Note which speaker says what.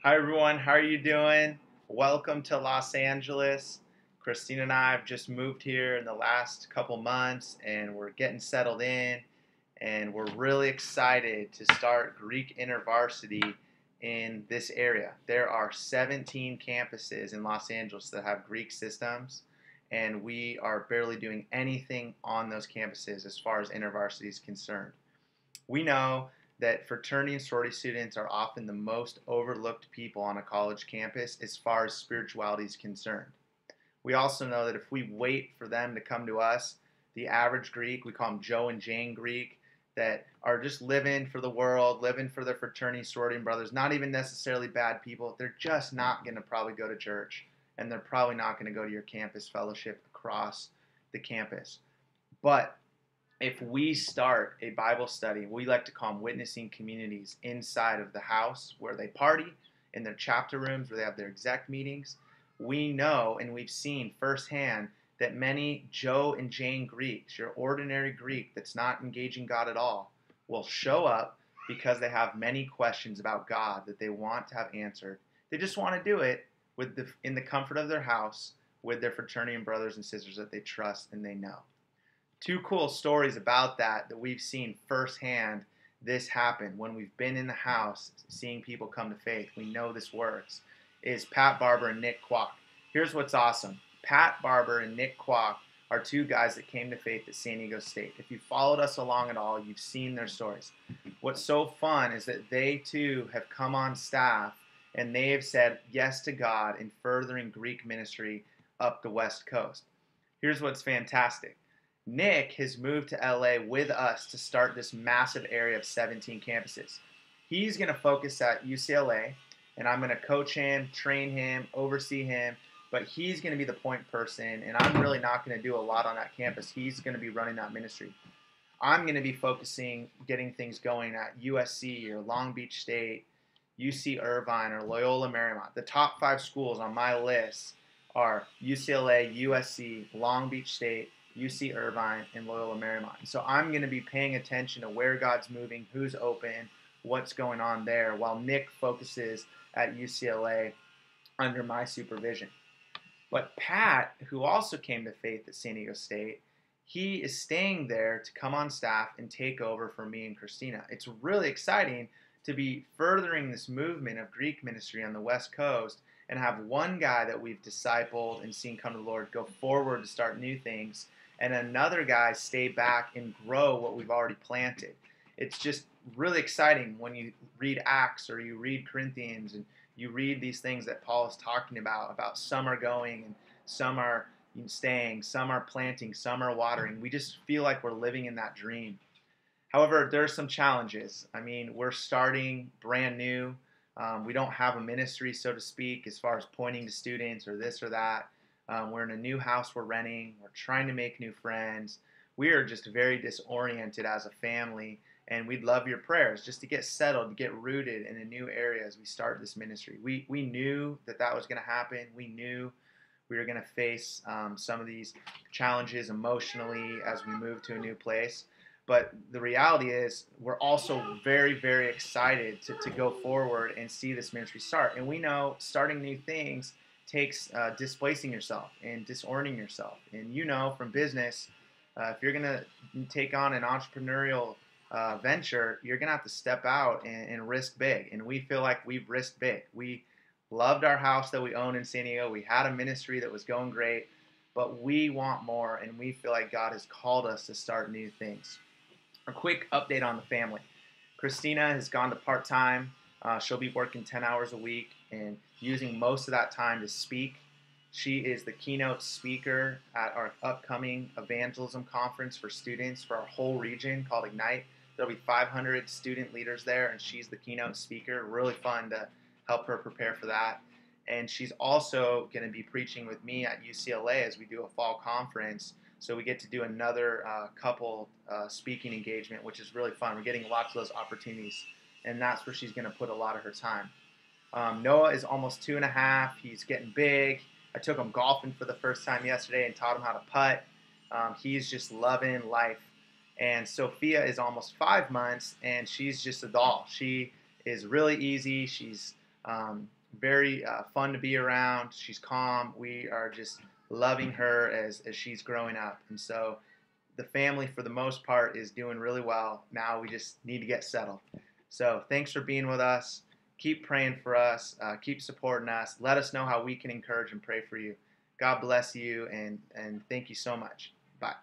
Speaker 1: Hi everyone, how are you doing? Welcome to Los Angeles. Christina and I have just moved here in the last couple months and we're getting settled in and we're really excited to start Greek InterVarsity in this area. There are 17 campuses in Los Angeles that have Greek systems and we are barely doing anything on those campuses as far as InterVarsity is concerned. We know that fraternity and sorority students are often the most overlooked people on a college campus as far as spirituality is concerned. We also know that if we wait for them to come to us, the average Greek, we call them Joe and Jane Greek, that are just living for the world, living for their fraternity, sorority, and brothers, not even necessarily bad people. They're just not going to probably go to church, and they're probably not going to go to your campus fellowship across the campus. But if we start a Bible study, we like to call them witnessing communities inside of the house where they party, in their chapter rooms where they have their exec meetings. We know and we've seen firsthand that many Joe and Jane Greeks, your ordinary Greek that's not engaging God at all, will show up because they have many questions about God that they want to have answered. They just want to do it in the comfort of their house with their fraternity and brothers and sisters that they trust and they know. Two cool stories about that we've seen firsthand this happen when we've been in the house seeing people come to faith. We know this works. Is Pat Barber and Nick Kwok. Here's what's awesome. Pat Barber and Nick Kwok are two guys that came to faith at San Diego State. If you followed us along at all, you've seen their stories. What's so fun is that they too have come on staff and they have said yes to God in furthering Greek ministry up the West Coast. Here's what's fantastic. Nick has moved to LA with us to start this massive area of 17 campuses. He's going to focus at UCLA, and I'm going to coach him, train him, oversee him, but he's going to be the point person, and I'm really not going to do a lot on that campus. He's going to be running that ministry. I'm going to be focusing, getting things going at USC or Long Beach State, UC Irvine, or Loyola Marymount. The top 5 schools on my list are UCLA, USC, Long Beach State, UC Irvine, and Loyola Marymount. So I'm going to be paying attention to where God's moving, who's open, what's going on there, while Nick focuses at UCLA under my supervision. But Pat, who also came to faith at San Diego State, he is staying there to come on staff and take over for me and Christina. It's really exciting to be furthering this movement of Greek ministry on the West Coast and have one guy that we've discipled and seen come to the Lord go forward to start new things, and another guy stay back and grow what we've already planted. It's just really exciting when you read Acts or you read Corinthians and you read these things that Paul is talking about some are going and some are staying, some are planting, some are watering. We just feel like we're living in that dream. However, there are some challenges. I mean, we're starting brand new. We don't have a ministry, so to speak, as far as pointing to students or this or that. We're in a new house we're renting. We're trying to make new friends. We are just very disoriented as a family, and we'd love your prayers just to get settled, to get rooted in a new area as we start this ministry. We knew that was going to happen. We knew we were going to face some of these challenges emotionally as we move to a new place. But the reality is we're also very, very excited to go forward and see this ministry start. And we know starting new things takes displacing yourself and disorienting yourself. And you know from business, if you're going to take on an entrepreneurial venture, you're going to have to step out and risk big. And we feel like we've risked big. We loved our house that we own in San Diego. We had a ministry that was going great, but we want more, and we feel like God has called us to start new things. A quick update on the family. Christina has gone to part-time. She'll be working 10 hours a week and using most of that time to speak. She is the keynote speaker at our upcoming evangelism conference for students for our whole region called Ignite. There'll be 500 student leaders there, and she's the keynote speaker. Really fun to help her prepare for that. And she's also going to be preaching with me at UCLA as we do a fall conference. So we get to do another couple speaking engagement, which is really fun. We're getting lots of those opportunities, and that's where she's going to put a lot of her time. Noah is almost 2.5. He's getting big. I took him golfing for the first time yesterday and taught him how to putt. He's just loving life. And Sophia is almost 5 months, and she's just a doll. She is really easy. She's Very fun to be around. She's calm. We are just loving her as she's growing up. And so the family, for the most part, is doing really well. Now we just need to get settled. So thanks for being with us. Keep praying for us. Keep supporting us. Let us know how we can encourage and pray for you. God bless you, and thank you so much. Bye.